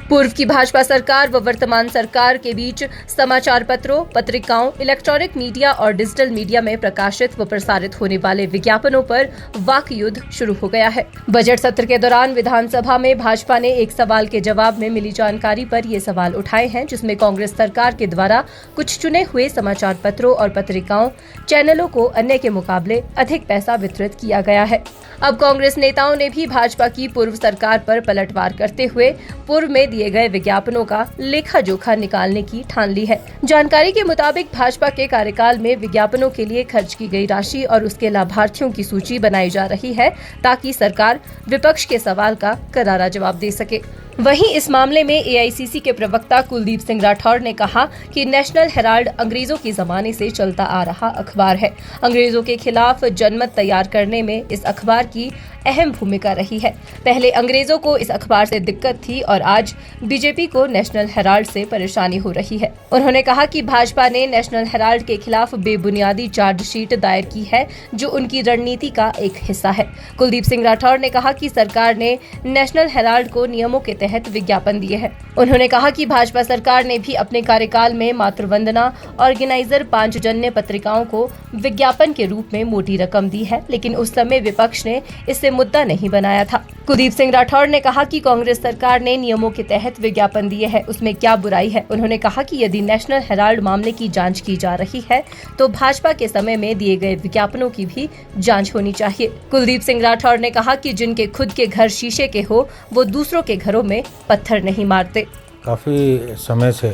पूर्व की भाजपा सरकार व वर्तमान सरकार के बीच समाचार पत्रों, पत्रिकाओं, इलेक्ट्रॉनिक मीडिया और डिजिटल मीडिया में प्रकाशित व प्रसारित होने वाले विज्ञापनों पर वाक युद्ध शुरू हो गया है। बजट सत्र के दौरान विधानसभा में भाजपा ने एक सवाल के जवाब में मिली जानकारी पर ये सवाल उठाए हैं, जिसमें कांग्रेस सरकार के द्वारा कुछ चुने हुए समाचार पत्रों और पत्रिकाओं, चैनलों को अन्य के मुकाबले अधिक पैसा वितरित किया गया है। अब कांग्रेस नेताओं ने भी भाजपा की पूर्व सरकार पर पलटवार करते हुए पूर्व में दिए गए विज्ञापनों का लेखा जोखा निकालने की ठान ली है। जानकारी के मुताबिक भाजपा के कार्यकाल में विज्ञापनों के लिए खर्च की गई राशि और उसके लाभार्थियों की सूची बनाई जा रही है, ताकि सरकार विपक्ष के सवाल का करारा जवाब दे सके। वहीं इस मामले में एआईसीसी के प्रवक्ता कुलदीप सिंह राठौर ने कहा कि नेशनल हेराल्ड अंग्रेजों के जमाने से चलता आ रहा अखबार है। अंग्रेजों के खिलाफ जनमत तैयार करने में इस अखबार की अहम भूमिका रही है। पहले अंग्रेजों को इस अखबार से दिक्कत थी और आज बीजेपी को नेशनल हेराल्ड से परेशानी हो रही है। उन्होंने कहा कि भाजपा ने नेशनल हेराल्ड के खिलाफ बेबुनियादी चार्जशीट दायर की है, जो उनकी रणनीति का एक हिस्सा है। कुलदीप सिंह राठौर ने कहा कि सरकार ने नेशनल हेराल्ड को नियमों के तहत विज्ञापन दिए हैं। उन्होंने कहा कि भाजपा सरकार ने भी अपने कार्यकाल में मातृवंदना, ऑर्गेनाइजर, पांचजन्य पत्रिकाओं को विज्ञापन के रूप में मोटी रकम दी है, लेकिन उस समय विपक्ष ने इससे मुद्दा नहीं बनाया था। कुलदीप सिंह राठौर ने कहा कि कांग्रेस सरकार ने नियमों के तहत विज्ञापन दिए हैं, उसमें क्या बुराई है। उन्होंने कहा कि यदि नेशनल हेराल्ड मामले की जांच की जा रही है तो भाजपा के समय में दिए गए विज्ञापनों की भी जांच होनी चाहिए। कुलदीप सिंह राठौर ने कहा कि जिनके खुद के घर शीशे के हो, वो दूसरों के घरों में पत्थर नहीं मारते। काफ़ी समय से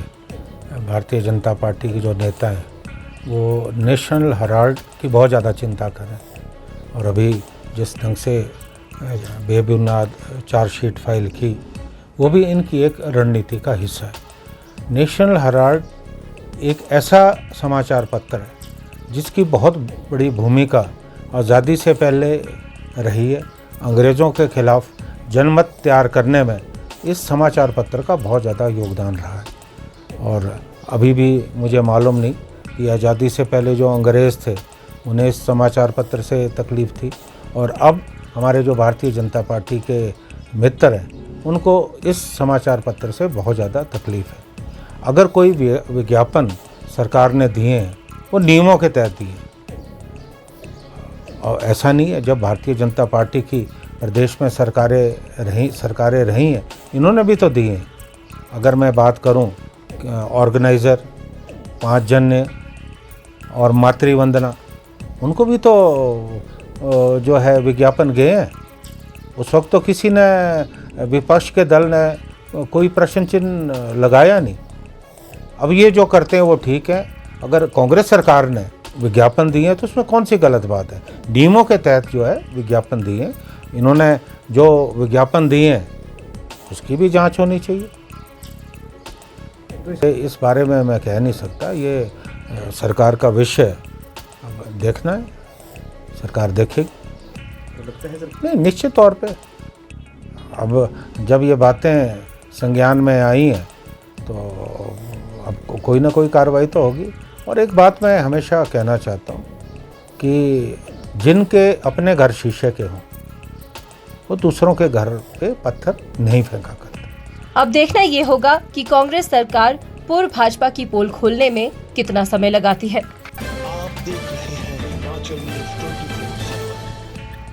भारतीय जनता पार्टी के जो नेता हैं वो नेशनल हेराल्ड की बहुत ज़्यादा चिंता कर रहे हैं, और अभी जिस ढंग से बेबुनियाद चार्जशीट फाइल की, वो भी इनकी एक रणनीति का हिस्सा है। नेशनल हेराल्ड एक ऐसा समाचार पत्र है जिसकी बहुत बड़ी भूमिका आज़ादी से पहले रही है। अंग्रेज़ों के खिलाफ जनमत तैयार करने में इस समाचार पत्र का बहुत ज़्यादा योगदान रहा है, और अभी भी मुझे मालूम नहीं कि आज़ादी से पहले जो अंग्रेज़ थे उन्हें इस समाचार पत्र से तकलीफ़ थी, और अब हमारे जो भारतीय जनता पार्टी के मित्र हैं उनको इस समाचार पत्र से बहुत ज़्यादा तकलीफ़ है। अगर कोई विज्ञापन सरकार ने दिए हैं वो नियमों के तहत दिए, और ऐसा नहीं है जब भारतीय जनता पार्टी की प्रदेश में सरकारें रही हैं, इन्होंने भी तो दिए हैं। अगर मैं बात करूं ऑर्गेनाइज़र, पांचजन्य और मातृवंदना, उनको भी तो जो है विज्ञापन गए हैं। उस वक्त तो किसी ने, विपक्ष के दल ने कोई प्रश्न चिन्ह लगाया नहीं। अब ये जो करते हैं वो ठीक है। अगर कांग्रेस सरकार ने विज्ञापन दिए हैं तो उसमें कौन सी गलत बात है। नियमों के तहत जो है विज्ञापन दिए हैं, इन्होंने जो विज्ञापन दिए हैं उसकी भी जांच होनी चाहिए। इस बारे में मैं कह नहीं सकता, ये सरकार का विषय है, अब देखना है, सरकार देखेगी। तो लगता है सर, नहीं, निश्चित तौर पे अब जब ये बातें संज्ञान में आई हैं तो अब कोई ना कोई कार्रवाई तो होगी। और एक बात मैं हमेशा कहना चाहता हूँ कि जिनके अपने घर शीशे के हों वो दूसरों के घर पे पत्थर नहीं फेंका करते। अब देखना ये होगा कि कांग्रेस सरकार पूर्व भाजपा की पोल खोलने में कितना समय लगाती है। आप देख रहे हैं हिमाचल न्यूज़ 24।